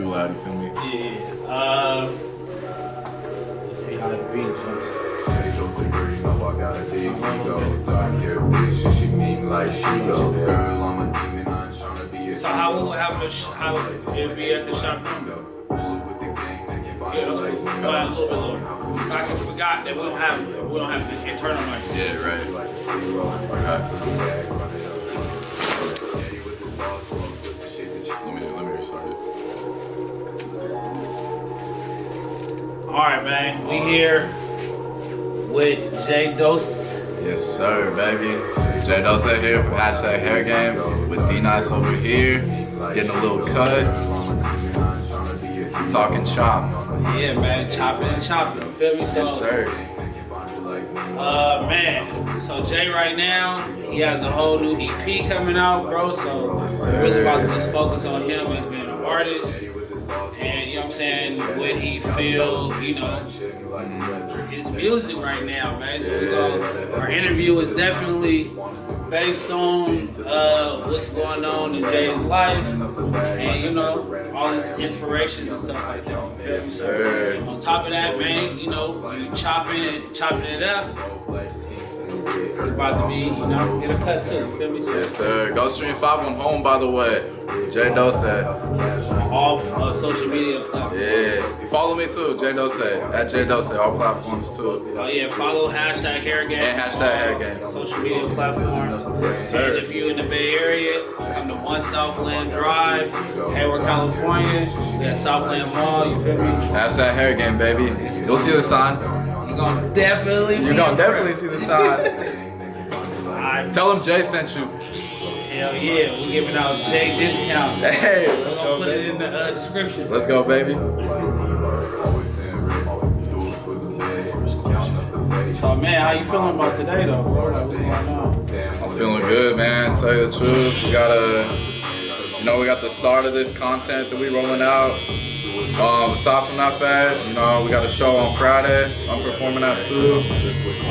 too loud, you feel me? Yeah. Let's see how the beat jumps. So how will it be at the shop? Yeah, that's cool. Go ahead, a little bit lower. I forgot that we don't have this internal mic. Yeah, right. Let me restart it. Alright, man. We here with J Dose. Yes, sir, baby. J Dose here from Hashtag Hair Game with D Nice over here. Getting a little cut. Talking chop. Yeah, man. Chopping and chopping. You feel me? Yes, sir. Man. So Jay right now, he has a whole new EP coming out, bro. So Yes, we're really about to just focus on him as being an artist. And you know what I'm saying, what he feel, you know, his music right now, man. So our interview is definitely based on what's going on in Jay's life and, you know, all his inspirations and stuff like that. Yes, sir. On top of that, man, you know, you chopping it up. It's about to be, you know, get a cut too. You feel me? Yes, sir. Go stream 5 on home, by the way. J Dose. All social media platforms. Yeah. Follow me too, J Dose. At J Dose, all platforms too. Oh yeah, follow Hashtag Hair Game. And Hashtag Hair Game. Social media platforms. Yes, sir. And if you're in the Bay Area, come to 1 Southland Drive, Hayward, California. We got Southland Mall, you feel me? Hashtag Hair Game, baby. You'll see the sign. You're gonna definitely see the sign. Alright. Tell them Jay sent you. Hell yeah, we're giving out J discounts. Hey, We're let's gonna go, put it baby. in the description. Let's go, baby. So man, how you feeling about today though? What's going on? I'm feeling good, man. Tell you the truth, we got the start of this content that we rolling out. Aside from that fact, you know, we got a show on Friday. I'm performing at 2.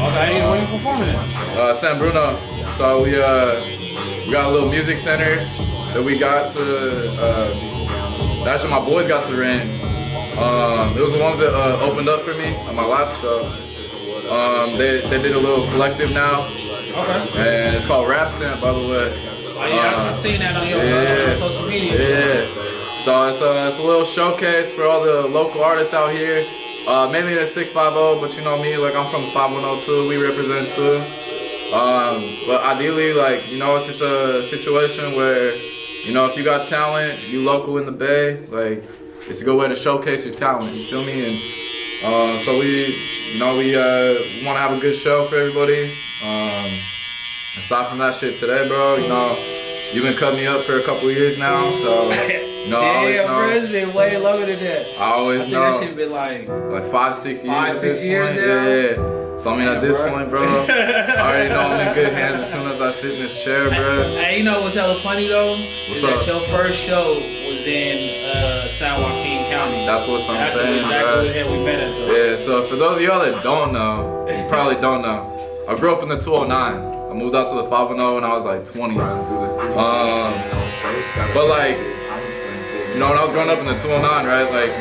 Okay, when you performing it? San Bruno. So we got a little music center that we got to. Actually, my boys got to rent. It was the ones that opened up for me on my last show. They did a little collective now. Okay. And it's called Rap Stamp, by the way. Oh yeah, I've seen that on your social media. Yeah. So it's a little showcase for all the local artists out here. Mainly the 650, but you know me, like I'm from 5102, we represent too. But ideally, like, you know, it's just a situation where, you know, if you got talent, you local in the Bay, like, it's a good way to showcase your talent, you feel me? And so we want to have a good show for everybody. Aside from that shit today, bro, you know, you've been cutting me up for a couple years now, so, you know, I always know. Bro, it's been way longer than that. I always know. That shit been like 5, 6 years. 5, 6 years point. now? Yeah. So I mean, at this point, bro, I already know I'm in good hands as soon as I sit in this chair, bro. Hey, you know what's hella funny though? What's is up? that your first show was in San Joaquin County. That's what I'm That's saying, exactly bro. where we met at though. Yeah. So for those of y'all that don't know, you probably don't know. I grew up in the 209. I moved out to the 510 when I was like 20. But like, you know, when I was growing up in the 209, right? Like,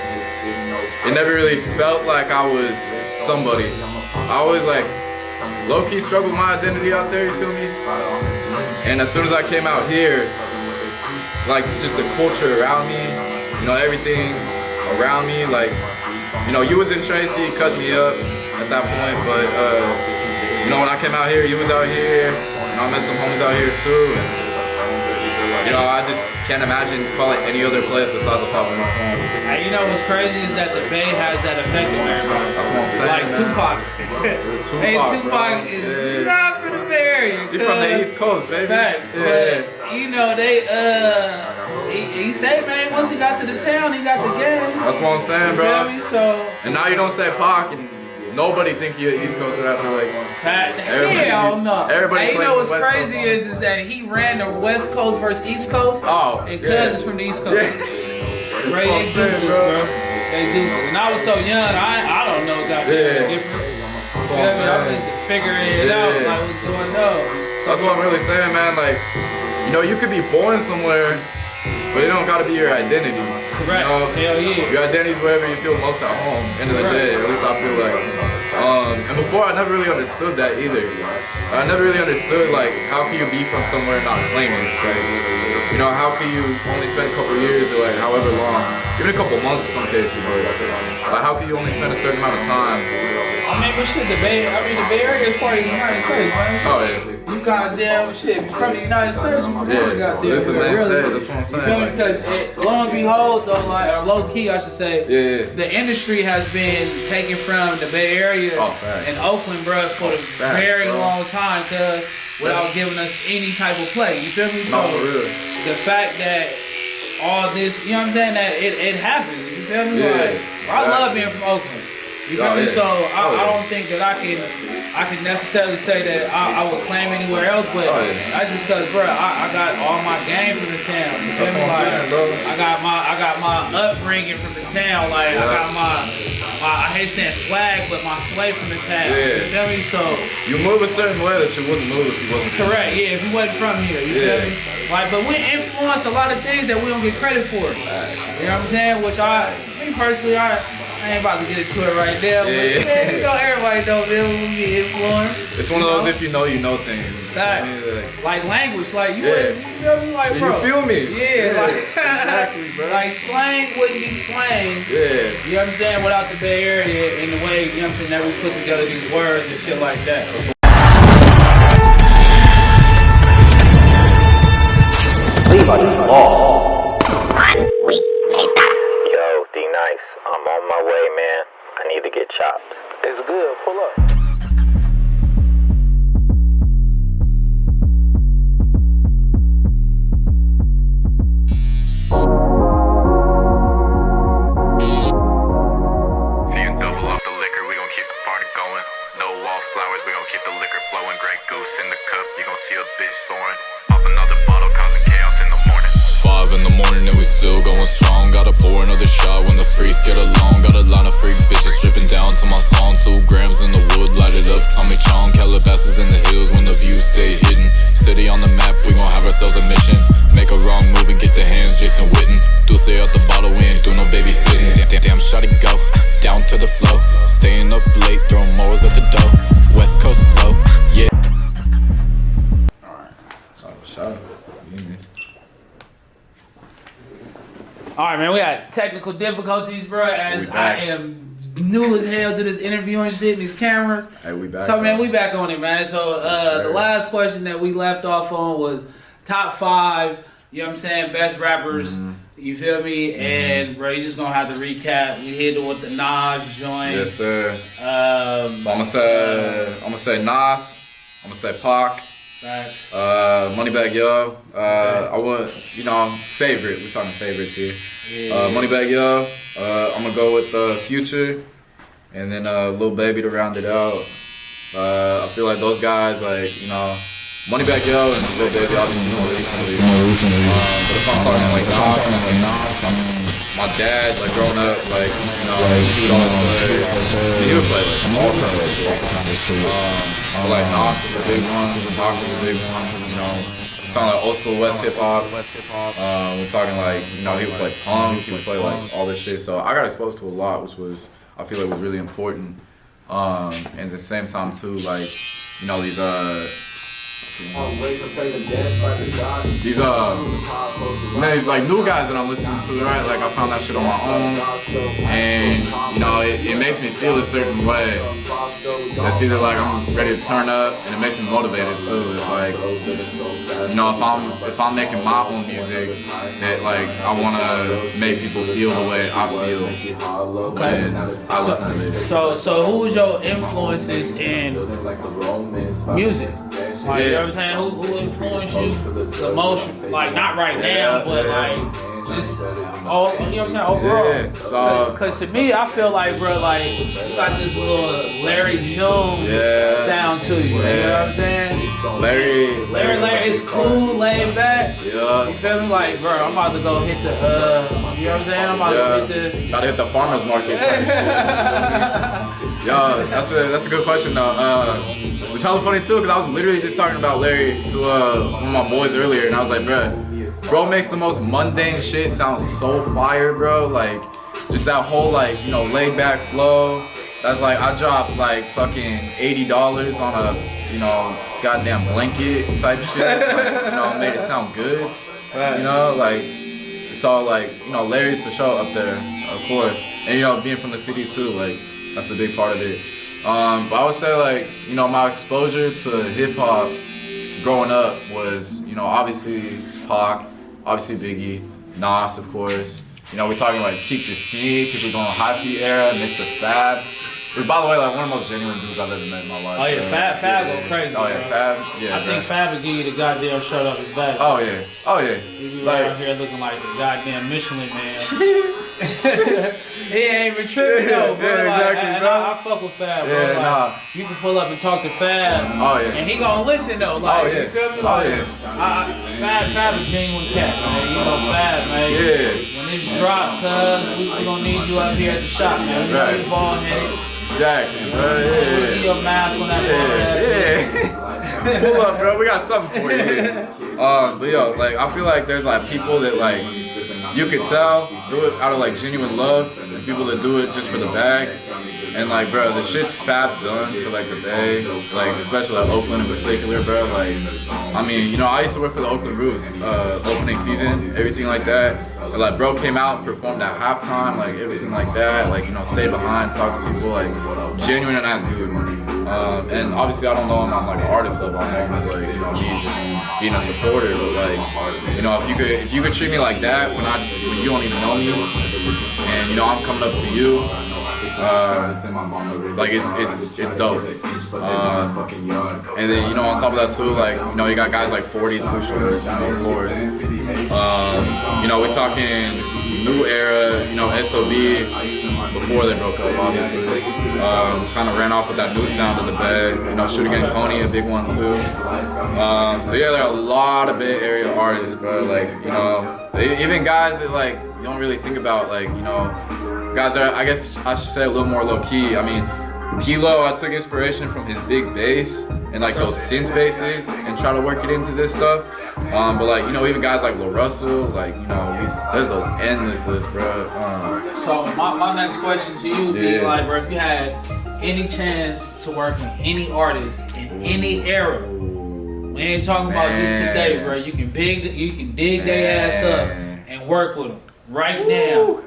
it never really felt like I was somebody. I always like low-key struggled with my identity out there, you feel me? And as soon as I came out here, like just the culture around me, you know, everything around me, like, you know, you was in Tracy, cut me up at that point, but you know, when I came out here, you was out here, and I met some homies out here too, and you know, I just can't imagine probably any other place besides the 510. Hey, you know what's crazy is that the Bay has that effect on everybody. That's what I'm saying. Like Tupac. Hey, Tupac is not from the Bay Area. You're from the East Coast, baby. Facts. Yeah. But you know, they he said, man, once he got to the town, he got the game. That's what I'm saying, You feel bro. me? So And now you don't say Pac, and nobody think you're East Coast after like. hell no. Everybody Hey, you claims know what's the West crazy Coast. is that he ran the West Coast versus East Coast. Oh, And yeah. Cuz is from the East Coast. Yeah. Ray, That's what I'm they do saying, this, bro. bro. They do. When I was so young, I don't know that Yeah. different. That's You what I'm feel me? I'm saying. just figuring it out, Yeah. like what's going on. That's what I'm really saying, man. Like, you know, you could be born somewhere, but it don't gotta be your identity. Correct. You know, Hell yeah. your identity's wherever you feel most at home. End of the day, at least I feel like. And before, I never really understood that either. I never really understood like how can you be from somewhere and not claim it? Like, you know, how can you only spend a couple years or like however long, even a couple months in some cases, but like how can you only spend a certain amount of time? I mean, but shit, the Bay Area is part of the United States, man. Oh yeah. You goddamn shit. You from the United States, you from the goddamn. Listen, man, really. that's what I'm saying. You feel me? Because lo and behold, though, like, or low key, I should say, the industry has been taken from the Bay Area and Oakland, bro, for a very long time, cause without giving us any type of play. You feel me? So the fact that all this, you know what I'm saying, that it happens. You feel me? Like, I love being from Oakland. You feel me? So I don't think that I can necessarily say that I would claim anywhere else, but that's just because, bro, I got all my game from the town. You feel me? Like, I got my upbringing from the town. Like, I got my I hate saying swag, but my sway from the town. You feel me? So you move a certain way that you wouldn't move if you wasn't. Correct. Yeah, if you wasn't from here. You feel me? Like, but we influence a lot of things that we don't get credit for. You know what I'm saying? Which me personally, I ain't about to get into it right there, but man, you know everybody know man, we get influenced. It's one of those if you know things. Exactly. Like language, like you feel me, like bro. You feel me? Yeah, like exactly, bro. Like slang wouldn't be slang. Yeah. You know what I'm saying? Without the Bay Area and the way, you know what I'm saying, that we put together these words and shit like that. Levi's Law. 1 week later. Yo, D-Nice, I'm on my way, man. I need to get chopped. It's good, pull up. See you double off the liquor, we gon' keep the party going. No wallflowers, we gon' keep the liquor flowing. Grey Goose in the cup, you gon' see a bitch soaring. Pop another bottle, causing chaos in the morning. 5 in the morning and we still going strong. Gotta pour another shot when the freaks get along. Got a line of freak bitches stripping down to my song. 2 grams in the wood, light it up, Tommy Chong. Calabasas in the hills when the views stay hidden. City on the map, we gon' have ourselves a mission. Make a wrong move and get the hands, Jason Witten. Dulce out the bottle, we ain't do no babysitting. Damn shawty go, down to the flow. Staying up late, throwing mowers at the door. West Coast flow, yeah. Alright, so shout out. Alright, man, we got technical difficulties, bro, as I am new as hell to this interview and shit, these cameras. Hey, we back. So, man, we back on it, man. So, the last question that we left off on was top 5, you know what I'm saying, best rappers, you feel me? And, bro, you just gonna have to recap. We hit it with the Nas joint. Yes, sir. So, I'm gonna say Nas, I'm gonna say Pac. Moneybagg Yo. I would, favorite. We're talking favorites here. Moneybagg Yo. I'm gonna go with Future, and then Lil Baby to round it out. I feel like those guys, Moneybagg Yo and Lil Baby, obviously more recently. But if I'm talking like Nas, my dad, growing up, he would always play. He would play all kinds of shit. But Nas was a big one, Pac was a big one. We're talking old school West hip hop. We're talking he would play punk, he would play all this shit. So I got exposed to a lot, which I feel was really important. And at the same time too, these new guys that I'm listening to, right? I found that shit on my own, and it makes me feel a certain way. It's either I'm ready to turn up, and it makes me motivated too. It's if I'm making my own music, that I want to make people feel the way I feel when I listen to this. So who's your influences in music? You know what I'm saying? Who influenced you the most? Not right now, but just you know what I'm saying, overall. Yeah. So, because to me, I feel bro, you got this little Larry June sound to you. You know what I'm saying? Larry, it's cool, laid back. Yeah. You feel me? Bro, I'm about to go hit the, you know what I'm saying? I'm about to hit the. Gotta hit the farmer's market. Yo, that's a good question though. It was hella funny too, because I was literally just talking about Larry to one of my boys earlier, and I was like, bruh, bro makes the most mundane shit sound so fire, bro. Like, just that whole, like, you know, laid back flow. That's like, I dropped like fucking $80 on a, you know, goddamn blanket type shit. Like, you know, made it sound good. You know, like, so like, you know, Larry's for sure up there, of course. And, you know, being from the city too, like, that's a big part of it. But I would say, like, you know, my exposure to hip hop growing up was, you know, obviously Pac, obviously Biggie, Nas, of course. You know, we're talking like Peak the Sneak, people going Hype era, Mr. Fab. Which, by the way, like one of the most genuine dudes I've ever met in my life. Oh yeah, Fab go crazy. Oh yeah, bro. Fab. Yeah. I think Fab would give you the goddamn shirt off his back. Oh yeah. Oh yeah. He be Like, around here looking like the goddamn Michelin man. He ain't even tripping though, bro. Yeah, exactly, like, bro. I fuck with Fab, bro. Yeah, Like, nah. you can pull up and talk to Fab. Oh yeah. And he gonna listen though, like, Oh, yeah. you feel me? Oh, Like, yeah. Fab a genuine cat, man. You know, Fab, man. Yeah. When this drop, cuz, we gonna need you up here at the shop, man. We Right. need you ball headed. Exactly, bro. Put Yeah. your mask on that Yeah. Pull up, bro. We got something for you. But yo, like, I feel like there's like people that like you could tell do it out of like genuine love, and people that do it just for the bag. And like, bro, the shit's Fab's done for like the Bay, like especially like Oakland in particular, bro. Like, I mean, you know, I used to work for the Oakland Roos, opening season, everything like that. And, like, bro came out, performed at halftime, like everything like that. Like, you know, stayed behind, talked to people, like genuine and ass dude. And obviously, I don't know him on like an artist level. I know him as like, you know, me just being a supporter. But like, you know, if you could treat me like that when you don't even know me, and you know I'm coming up to you. Like it's dope. And then, you know, on top of that too, like, you know, you got guys like 40, Too Short, of course. You know, we're talking new era, you know, SOB before they broke up, obviously. Kind of ran off with that new sound of the bag. You know, Shoot Again Coney, a big one too. So yeah, there are a lot of Bay Area artists, bro. Like, you know, even guys that like you don't really think about, like, you know, guys that are, I guess I should say, a little more low key. I mean, Kilo, I took inspiration from his big bass and like those synth basses and try to work it into this stuff. But like, you know, even guys like Lil Russell, like, you know, there's an endless list, bro. So my next question to you would be like, bro, if you had any chance to work with any artist in any era, we ain't talking about just today, bro. You can dig their ass up and work with them right now.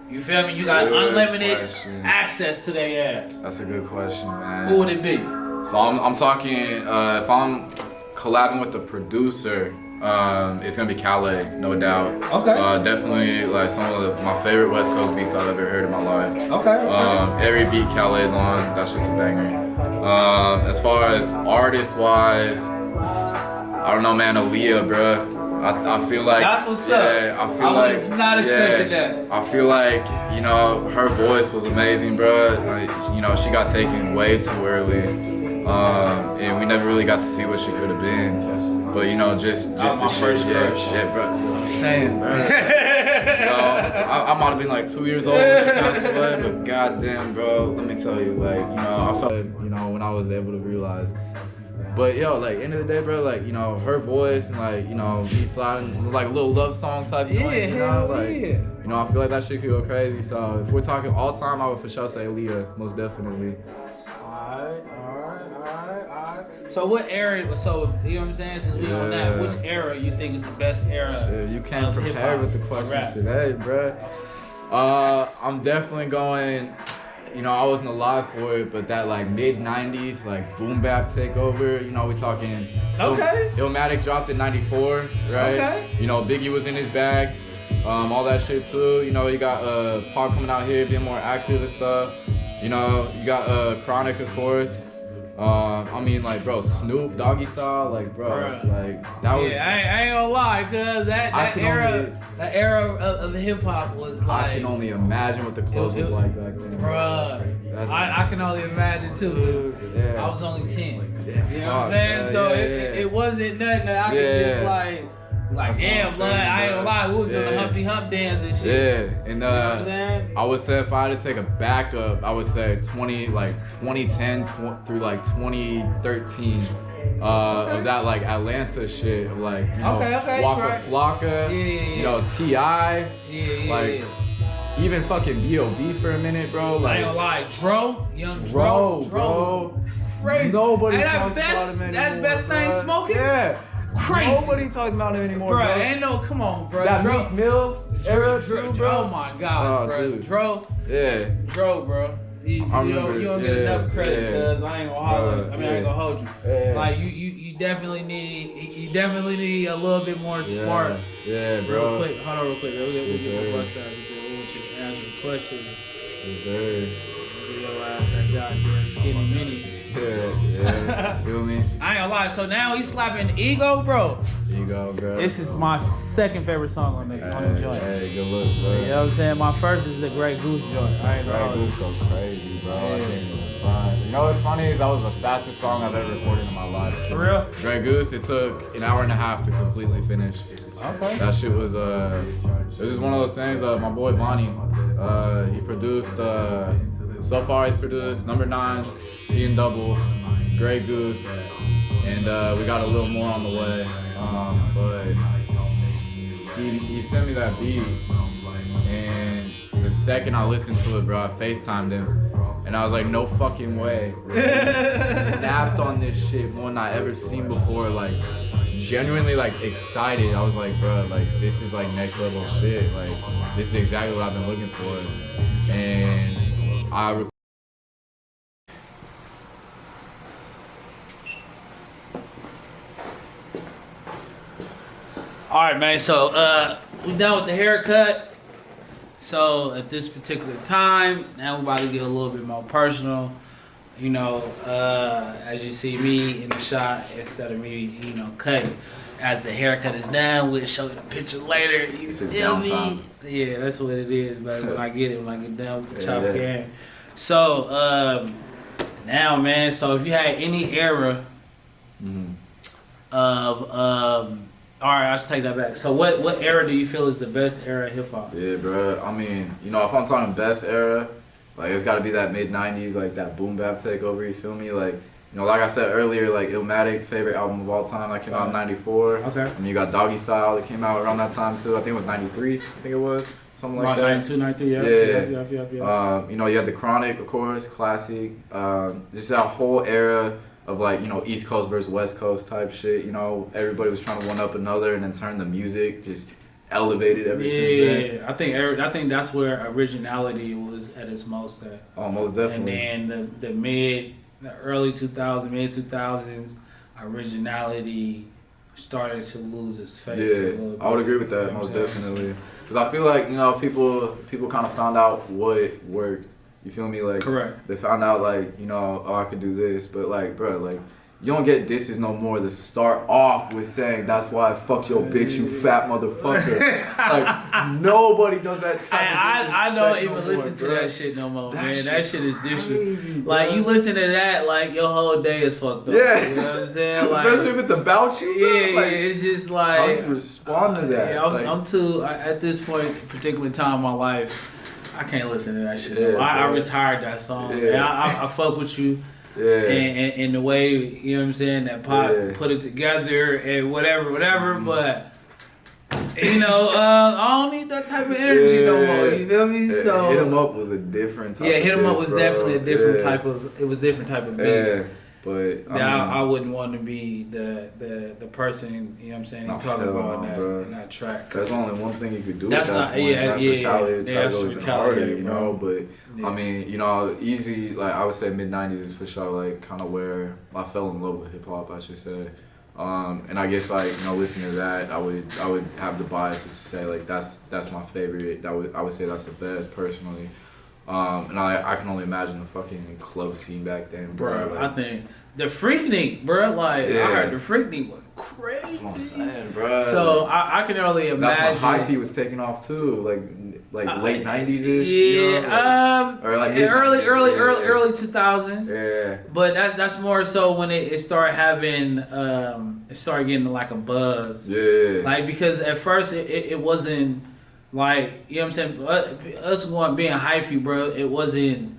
You feel me? You got unlimited access to their ass. That's a good question, man. Who would it be? So I'm talking, if I'm collabing with the producer, it's gonna be Khaled, no doubt. Okay. Definitely like some of my favorite West Coast beats I've ever heard in my life. Okay. Every beat Khaled's on, that shit's a banger. As far as artist-wise, I don't know, man, Aaliyah, bruh. I feel like that's what's up. I was not expecting that. I feel like, you know, her voice was amazing, bro. Like, you know, she got taken way too early, and we never really got to see what she could have been. But, you know, just the shit, yeah, bro. I'm saying, bro. I might have been like 2 years old when she passed away, but goddamn, bro, let me tell you, like, you know, I felt, you know, when I was able to realize. But yo, like, end of the day, bro, like, you know, her voice and like, you know, me sliding like a little love song type thing, you know, like, you know, I feel like that shit could go crazy. So if we're talking all time, I would for sure say Aaliyah, most definitely. Alright. So what era? So you know what I'm saying? Since we on that, which era you think is the best era? Shit, you came prepared with the questions today, bro. I'm definitely going. You know, I wasn't alive for it, but that like mid-90s, like boom bap takeover, you know, we're talking. Okay. Illmatic dropped in 94, right? Okay. You know, Biggie was in his bag, all that shit too. You know, you got Pac coming out here being more active and stuff. You know, you got Chronic, of course. I mean, like, bro, Snoop, Doggy Style, like, bro, like, that was. Yeah, I ain't gonna lie, cause that era of hip hop was like. I can only imagine what the clothes was like back then. Bruh, I can only imagine too. Yeah. I was only 10. You know what I'm saying? So it wasn't nothing that I could just like damn, blood, I ain't gonna lie, we was doing the Humpty Hump dance and shit. Yeah, and you know what I'm saying? I would say if I had to take a backup, I would say 2010 through like 2013 of that like Atlanta shit, of like, you know, Waka right. Flocka, you know, T.I., like even fucking B.O.B. for a minute, bro. I Like, ain't gonna lie, Young bro. Crazy. Nobody Hey, that talks best- about him anymore. that best thing bruh. smoking? Yeah. Crazy. Nobody talks about him anymore, Bro, bro. ain't no, come on, bro. That Dro, Meek Mill era too, bro. Oh my gosh, bro. dude. Dro, Yeah. bro. You remember, don't get enough credit, yeah. cuz I ain't gonna holler. Bruh, I mean, I ain't gonna hold you. Yeah. Like you definitely need a little bit more spark. Yeah, Real bro. quick, hold on real quick. We'll get Yes, the sir. bust out. We want you to answer the question. Yes, sir. Give your ass that goddamn skinny mini. Yeah. Feel me? I ain't gonna lie. So now he's slapping Ego, bro. There you go, bro. This is my second favorite song on the joint. Hey, good looks, bro. You know what I'm saying? My first is the Grey Goose joint. I ain't Grey gonna hold Goose you. goes crazy, bro. I can't even find. You know what's funny is that was the fastest song I've ever recorded in my life. For real? Grey Goose, it took an hour and a half to completely finish. Okay. That shit was it was just one of those things. My boy Bonnie, he produced. So far, he's produced Number 9, C and Double, Grey Goose, and we got a little more on the way. But he sent me that beat, and the second I listened to it, bro, I FaceTimed him, and I was like, no fucking way. Snapped on this shit more than I ever seen before. Like, genuinely like excited. I was like, bro, like this is like next level shit. Like, this is exactly what I've been looking for, and All right, man. So we're done with the haircut. So at this particular time, now we're about to get a little bit more personal. You know, as you see me in the shot, instead of me, you know, cutting. As the haircut is done, we'll show you the picture later. You feel me? Yeah, that's what it is, but when I get done with the chop game. So now, man. So if you had any era of all right, I should take that back. So what era do you feel is the best era of hip hop? Yeah, bro. I mean, you know, if I'm talking best era, like it's got to be that mid '90s, like that boom bap takeover. You feel me? Like, you know, like I said earlier, like Illmatic, favorite album of all time, that came out in '94. Okay. I mean, you got Doggy Style that came out around that time too. I think it was '93. I think it was something like that. 92, 93, yeah. You know, you had the Chronic, of course, classic. Just that whole era of like, you know, East Coast versus West Coast type shit. You know, everybody was trying to one up another, and then turn the music just elevated ever since then. Yeah, I think that's where originality was at its most at. Oh, most definitely. And then the early 2000s, mid 2000s, originality started to lose its face. Yeah, I would agree with that, most definitely. Because I feel like, you know, people kind of found out what worked. You feel me? Like, correct. They found out, like, you know, oh, I could do this, but like, bro, like, you don't get disses no more to start off with saying that's why I fucked your bitch, you fat motherfucker. Like, nobody does that. I don't even listen to that shit no more, man. That shit is different. Crazy, like, you listen to that, like, your whole day is fucked up. Yeah. You know what I'm saying? Like, especially if it's about you, bro. Yeah, like, it's just how like. do you respond to that? Yeah, I'm too, at this point, particular time in my life, I can't listen to that shit. Yeah, I retired that song. Yeah. Man. I fuck with you. Yeah. And the way, you know what I'm saying, that Pop put it together and whatever, but you know, I don't need that type of energy no more. You feel me? Yeah. So Hit 'Em Up was a different type of Hit 'Em Up was bro. definitely a different type of. It was different type of beast. Yeah. But I wouldn't want to be the person, you know what I'm saying, you talking about in that track. There's only one thing you could do That's at that not, point. yeah, that's yeah, retaliate. yeah, that's Try to go even retaliate, harder, you bro. know. But Yeah. I mean, you know, easy. Like I would say, mid '90s is for sure like kind of where I fell in love with hip hop, I should say. And I guess like, you know, listening to that, I would have the bias to say like that's my favorite. I would say that's the best personally. And I can only imagine the fucking club scene back then, bro. Like, I think the Freaknik, bro. Like I heard the Freaknik was crazy. That's what I'm saying, bro. So I can only imagine. That's when hyphy was taking off too, like late '90s ish. Yeah, you know? Or like early 2000s. Yeah. But that's more so when it started having it started getting like a buzz. Yeah. Like because at first it wasn't like, you know what I'm saying, us being hyphy, bro. It wasn't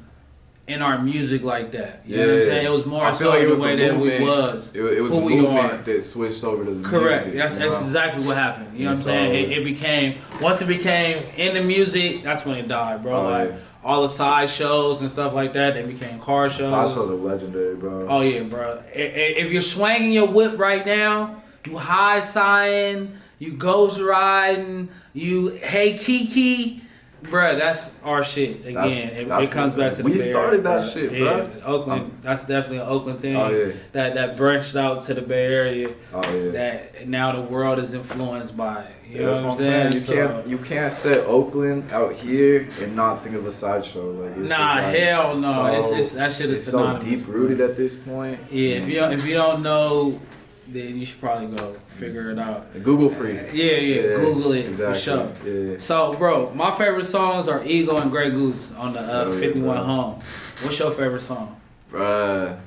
in our music like that. You know what I'm saying? It was more I so feel like it was the way the that we movement. was. It was who the we are. movement that switched over to the Correct. music. That's exactly what happened. You know what I'm So- saying? It became, once it became in the music, that's when it died, bro. Oh, like yeah. all the side shows and stuff like that, they became car shows. Side shows are legendary, bro. Oh yeah, bro. If you're swinging your whip right now, you high sign, you ghost riding, you hey Kiki, bro. That's our shit. Again, it comes back to the we Bay Area, started that bro. shit, Yeah, bro. Oakland. That's definitely an Oakland thing. Oh, yeah. That branched out to the Bay Area. Oh yeah. That now the world is influenced by it. You know That's what I'm saying? You can't set Oakland out here and not think of a sideshow. Like it's Nah, just like, hell no. so- It's that shit is It's so synonymous. deep rooted at this point. Yeah, if you don't know, then you should probably go figure it out. Google free. Yeah, Google it exactly. for sure. Yeah. So, bro, my favorite songs are Ego and Grey Goose on the Oh, yeah, 51 bro. Home. What's your favorite song? Bruh,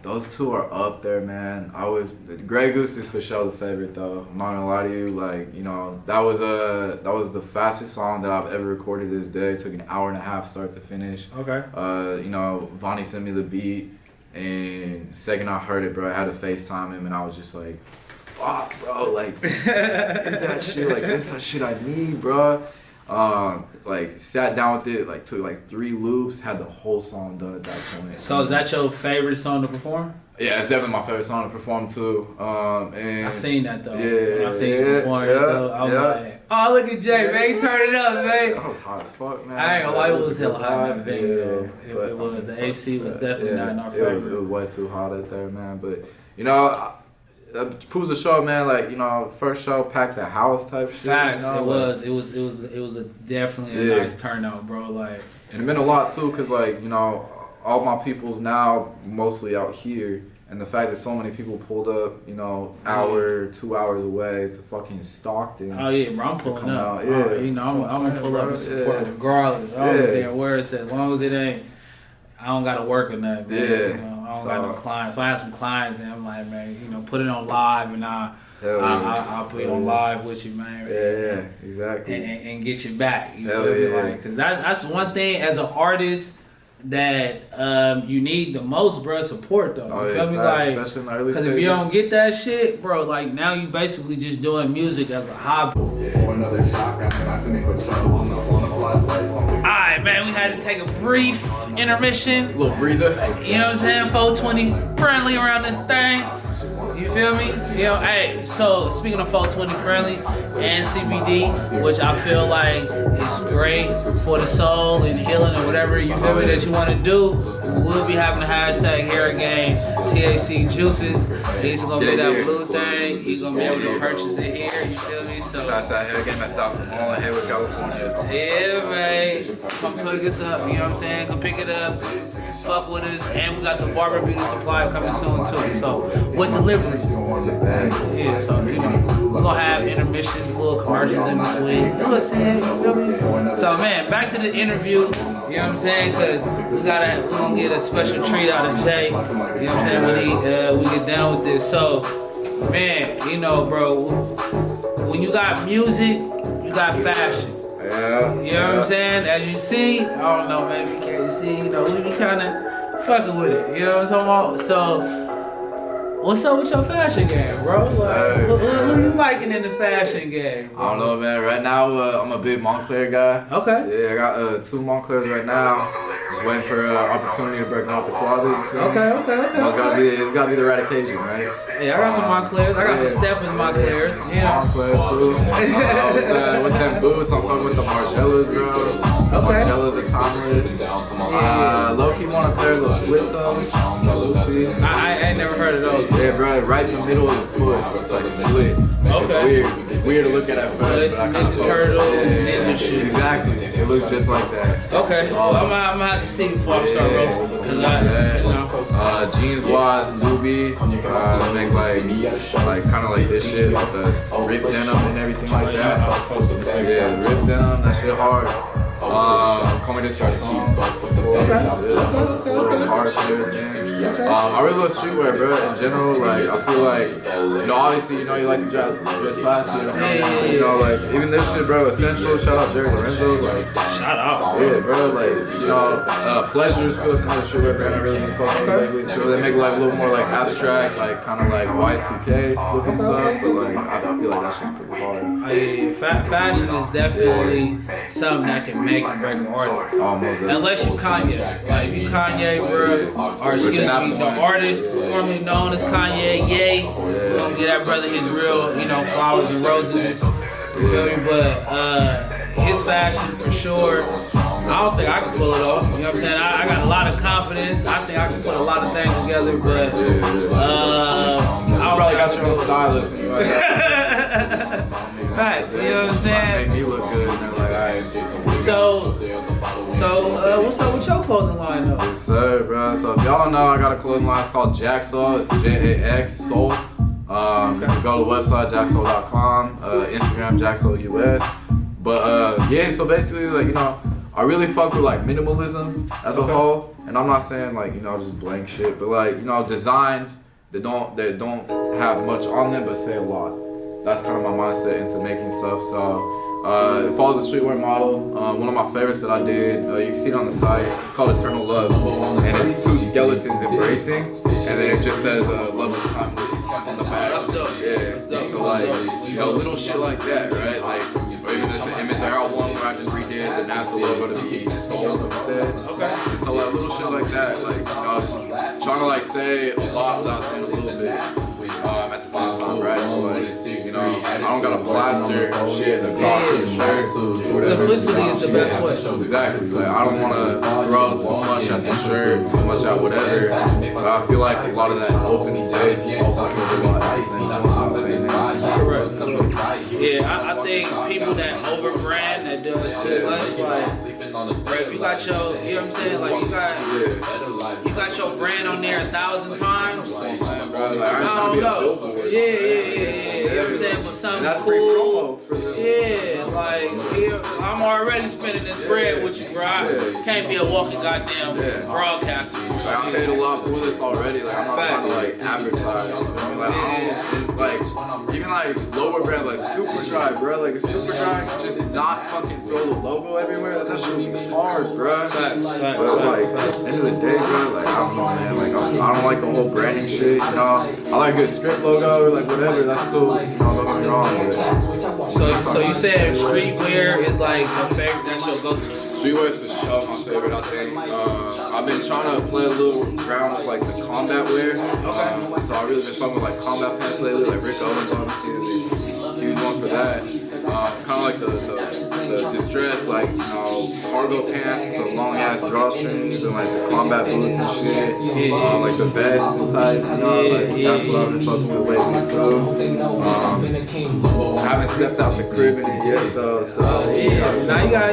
those two are up there, man. Grey Goose is for sure the favorite though. I'm not gonna lie to you, like, you know, that was the fastest song that I've ever recorded this day. It took an hour and a half start to finish. Okay. You know, Vonnie sent me the beat, and second I heard it, bro, I had to FaceTime him, and I was just like, fuck, bro, like, did that shit, like, this is the shit I need, bro. Like, sat down with it, like, took like 3 loops, had the whole song done at that point. So, is that your favorite song to perform? Yeah, it's definitely my favorite song to perform too. And I seen that though. Yeah, When I seen you perform it though, I was like, oh, look at Jay, man, he turned it up, man. That was hot as fuck, man. I ain't gonna lie, it was hella hot in that vibe, venue though. but, It was. The AC was definitely not in our It favor. was way too hot out there, man. But, you know, it proves the show, man. Like, you know, first show packed the house type shit. Facts, you know? it was a definitely a nice turnout, bro. Like, And it meant a lot too, cause like, you know, all my people's now mostly out here, and the fact that so many people pulled up, you know, hour, 2 hours away to fucking Stockton. oh yeah, bro, I'm pulling come up. out, yeah. You know, I'm gonna pull up and support Yeah. regardless. I don't Yeah. care where it's at, as long as it ain't. I don't gotta work or nothing, man. Yeah. You know, I don't got no clients. If I have some clients, then I'm like, man, you know, put it on live, and I'll put it on live with you, man. Yeah, exactly. And get you back. You Hell feel me? yeah. Like, cause that's one thing as an artist that you need the most, bro. Support though. Oh, You yeah, feel me? facts, Like, especially in the early cause if you don't get that shit, bro, like now you basically just doing music as a hobby. Alright, man, we had to take a brief intermission. little breather. You know what I'm saying? 420 friendly around this thing. You feel me? You know, hey, so speaking of 420 friendly and CBD, which I feel like is great for the soul and healing and whatever you feel me that you want to do, we will be having a hashtag here again, THC Juices. These are gonna be that blue thing. You're gonna be able to purchase it here. You feel me? So Shots out here again, myself from all in Hayward, California. yeah, man. Come pick us up, you know what I'm saying? Come pick it up, fuck with us, and we got some Barber Beauty Supply coming soon too. So, with delivery. Yeah, so, you know, we're gonna have intermissions, little commercials in between. You know what I'm saying? You feel me? So, man, back to the interview, you know what I'm saying? Because we're gonna get a special treat out of Jay, you know what I'm saying, when we get down with this. So, man, you know, bro, when you got music, you got fashion. Yeah. You know what I'm saying? As you see, I don't know, maybe you can't see, you know, we be kind of fucking with it. You know what I'm talking about? So, what's up with your fashion game, bro? Like, what you liking in the fashion game, bro? I don't know, man. Right now, I'm a big Montclair guy. Okay. Yeah, I got 2 Montclairs right now. Just waiting for an opportunity to break out the closet. You feel me? It's gotta be the right occasion, right? Yeah, I got some Montclairs. I got some Stephens Montclairs. Yeah. Montclair too. With them boots, I'm fucking with the Margellas, bro. The Margellas are timeless. Low-key want a pair of those split toes. I ain't never heard of those. Yeah, bro, right in the middle of the foot. It's like split. It's weird. It's weird to look at at first. So it's but I kinda Ninja fuck Turtle, with it. Ninja shit. Exactly. It looks just like that. Okay. Well, I'm gonna have to see before I start roasting. Cause Jeans wise, Nubi, make like kind of like this shit, like the rip denim and everything like that. Yeah, rip denim, that shit hard. Call me this our song. I really love streetwear, bro. In general, like I feel like, obviously, you like to dress classy. Like even this shit, bro. Essential. Shout out Jerry Lorenzo. Like, shout out. Yeah, bro. Like Pleasure is still another streetwear brand I really been fucking with lately. So they make like a little more like abstract, like kind of like Y2K looking stuff. But like I feel like that shit's pretty hard. Fashion is definitely something that can make and break an artist. Unless you Kanye. Like, if you Kanye, bro, or excuse me, the artist formerly known as Kanye, Ye, we're gonna give that brother his real, flowers and roses. You feel me? But his fashion for sure, I don't think I can pull it off. You know what I'm saying? I got a lot of confidence. I think I can put a lot of things together, but I probably got your own stylist. Right, you know what I'm saying? Make me look good, man. Like, alright. So what's up with your clothing line though? Yes, sir, bro. So if y'all don't know, I got a clothing line called Jaxsoul. It's JAX Soul. You can go to the website jaxsoul.com, Instagram jaxsoulus. But yeah, so basically, like I really fuck with like minimalism as a whole, and I'm not saying like just blank shit, but like designs that don't have much on them but say a lot. That's kind of my mindset into making stuff. So it follows a streetwear model. One of my favorites that I did, you can see it on the site. It's called Eternal Love, and it's two skeletons embracing, and then it just says love is timeless on the back. Yeah. So like little shit like that, right? Like, or even just an image. I got one where I just redid the NASA logo to be soul instead. Okay. So like little shit like that, like just trying to like say a lot without saying a little bit. At the same time, right? So like, I don't gotta plaster shit across the shirt. Simplicity is the best way. Exactly. Like, I don't want to throw too much at the shirt, too much at whatever. But I feel like a lot of that open space Correct. Yeah, I think people that overbrand, that do it too much, like, bro, if you got your, you know what I'm saying? Like, you got your brand on there 1,000 times. I don't know. Yeah. You know what I'm saying? But something cool. Yeah, like, I'm already spending this bread with you, bro. I can't be a walking goddamn broadcaster. Like, I paid a lot for this already. Like, I'm not trying to like advertise. Like, like even like lower brands like Superdry, bro. Like if Superdry just not fucking throw the logo everywhere, that shit be hard, bro. But like at the end of the day, bro, like I don't know, man. Like I don't like the whole branding shit. I like a good strip logo, like whatever. That's cool. Don't get me wrong. So you said streetwear is like your favorite? That's your go-to? Streetwear is for sure my favorite. I think I've been trying to play a little around with like the combat wear. So I really been fucking with like combat pants lately, like Rick Owens on the huge one for that. Kind of like the distress, like cargo pants, the long ass drawstrings, and like the combat boots and shit. Like the vests and types. Like that's what I've been fucking with lately. So I haven't stepped out the crib in it yet, though. So now you got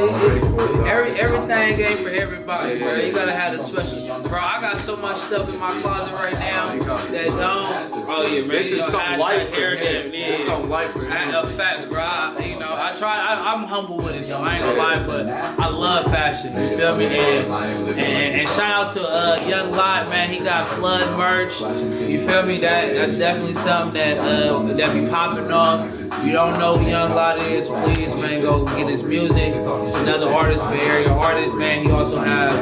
everything ain't for everybody, bro. You gotta have the special. Bro, I got so much stuff in my closet right now that don't. Oh yeah, man. This is something light for him. It's something light for him. Facts, bro. I try. I'm humble with it though. I ain't gonna lie, but I love fashion. You feel me? And shout out to Young Lot, man. He got Flood merch. You feel me? That's definitely something that be popping off. If you don't know who Young Lot is, please, man, go get his music. Another artist, Bay Area artist, man. He also has,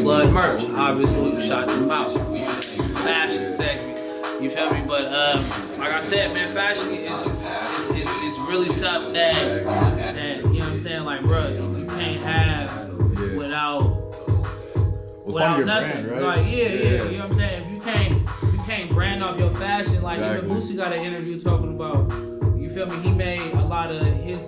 Flood merch. Obviously, we shot them out. Fashion segment. You feel me? But like I said, man, fashion is really something that you know what I'm saying? Like, bro, you can't have without nothing. Brand, right? Like, you know what I'm saying? If you can't brand off your fashion, like even Boosie got an interview talking about, you feel me? He made a lot of his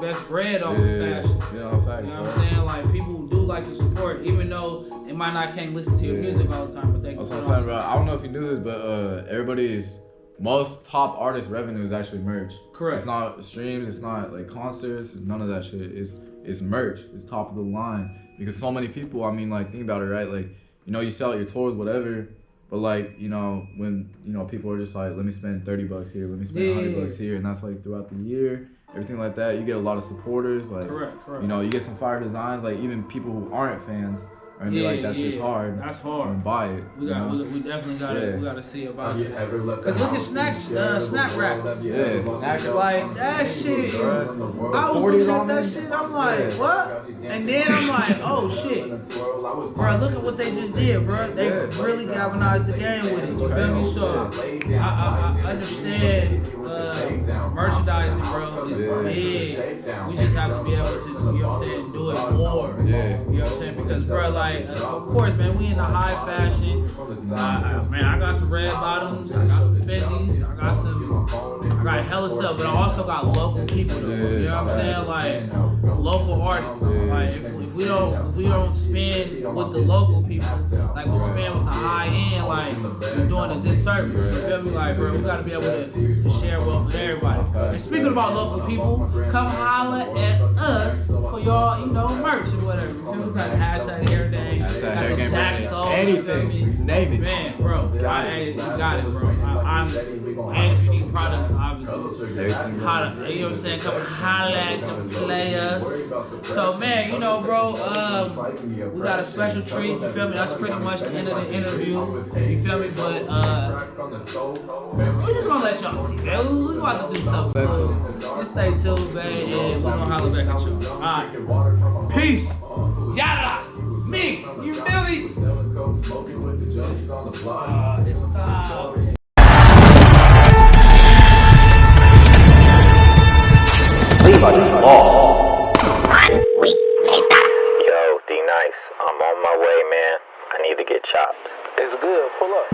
best bread off of fashion. You know what I'm saying? Like people do like to support, even though they might not can't listen to your music all the time, but they can. That's what I'm saying, bro. I don't know if you knew this, but everybody's most top artist revenue is actually merch. Correct. It's not streams, it's not like concerts, none of that shit. It's merch. It's top of the line. Because so many people, I mean, like think about it, right? Like, you sell your tours, whatever. But like, when people are just like, let me spend $30 here, let me spend $100 here, and that's like throughout the year. everything like that. You get a lot of supporters, like Correct. you know, you get some fire designs, like even people who aren't fans are gonna be like, that's just hard. That's hard. And buy it. We definitely gotta see about it. Cause look at Snack Racks. Yeah, Snack Like that shit is. I was 40s looking at on that there? shit. I'm like, what? And then I'm like, oh shit, bro. Look at what they just did, bro. They really galvanized the game with it. You feel me? So I understand merchandising, bro. Is big. We just have to be able to, you know what I'm saying, do it more. Yeah. You know what I'm saying? Because, bro, like, of course, man, we in the high fashion. Man, I got some red bottoms, I got some Fendi's, I got hella stuff, but I also got local people. You know what I'm saying? Like, local artists. Like, if we don't spend with the local people, like we spend with the high end, like we're doing a disservice. You feel me? Like, bro, we gotta be able to share wealth with everybody. And speaking about local people, come holler at us for y'all, you know, merch or whatever. You feel me? We got the hashtag hair day, got the Jack Soul, anything, name it. Man, bro, you got it, bro. And if you need products, obviously, you know what I'm saying? Come and holler at the players. So, man, you know, bro, we got a special treat, you feel me? That's pretty much the end of the interview, you feel me? But, we just gonna let y'all see, man. We about to do something. Just stay tuned, man, and we're gonna holler back at y'all. Alright. Peace. Yada. Me. You feel me? It's time. Everybody's lost. 1 week later. Yo, D-Nice, I'm on my way, man. I need to get chopped. It's good, pull up.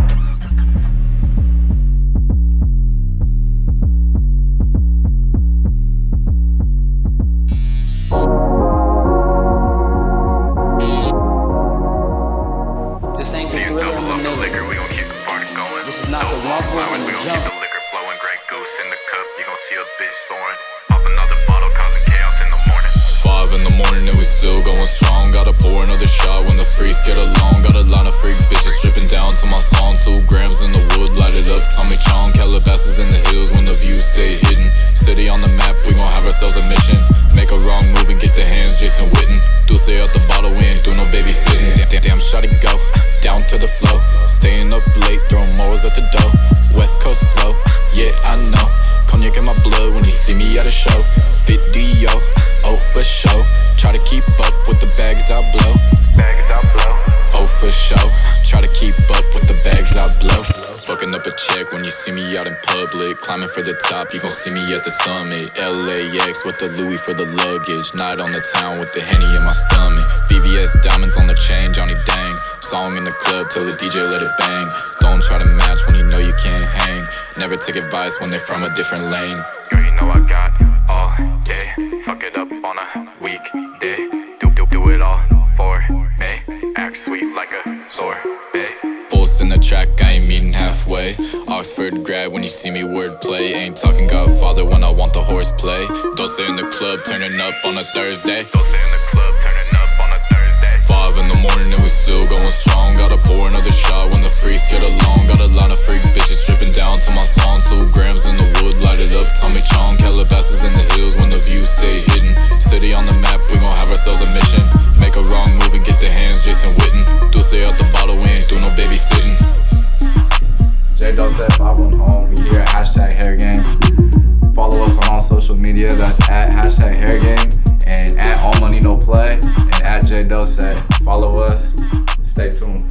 This ain't the You thriller double up in the the liquor, middle. we gon' keep the party going. This is not No the rumble wallflowers, and we the gon' keep jump. the liquor flowing. Grey Goose in the cup, you gon' see a bitch soaring. Pop another bottle, causing chaos in the morning. 5 in the morning and we still going strong. Gotta pour another shot when the freaks get along. Got a line of freak bitches dripping down to my song. 2 grams in the wood, light it up, Tommy Chong. Calabasas in the hills when the views stay hidden. City on the map, we gon' have ourselves a mission. Make a wrong move and get the hands, Jason Witten. Dulce out the bottle, we ain't do no babysitting. Damn, shawty go, down to the flow. Staying up late, throwing morals at the dough. West Coast flow, yeah, I know. Cognac in my blood when you see me at a show. 50 yo, oh for show. Try to keep up with the bags I blow. Bags I blow. Oh for show. Try to keep up with the bags I blow. Fucking up a check when you see me out in public. Climbing for the top, you gon' see me at the summit. LAX with the Louis for the luggage. Night on the town with the Henny in my stomach. VVS diamonds on the chain, Johnny Dang. Song in the club till the DJ let it bang. Don't try to match when you know you can't hang. Never take advice when they're from a different lane. Girl, you know I got all day. Fuck it up on a weekday. Do it all for me. Act sweet like a sorbet. Fullest in the track, I ain't meeting halfway. Oxford grad when you see me wordplay. Ain't talking Godfather when I want the horseplay. Dulce in the club, turning up on a Thursday. Dulce in the club, turning up on a Thursday. 5 in the morning and we still going strong. Gotta pour another shot when the freaks get along. Got a line of freak bitches dripping down to my song. 2 grams in the wood, light it up, Tommy Chong. Calabasas in the hills when the views stay hidden. City on the map, we gon' have ourselves a mission. Make a wrong move and get the hands, Jason Witten. Dulce out the bottle, we ain't do no babysitting. J Dulce 5 home. We here at hashtag Hair Game. Follow us on all social media. That's at hashtag Hair Game and at All Money No Play and at J Dulce. Follow us. Stay tuned.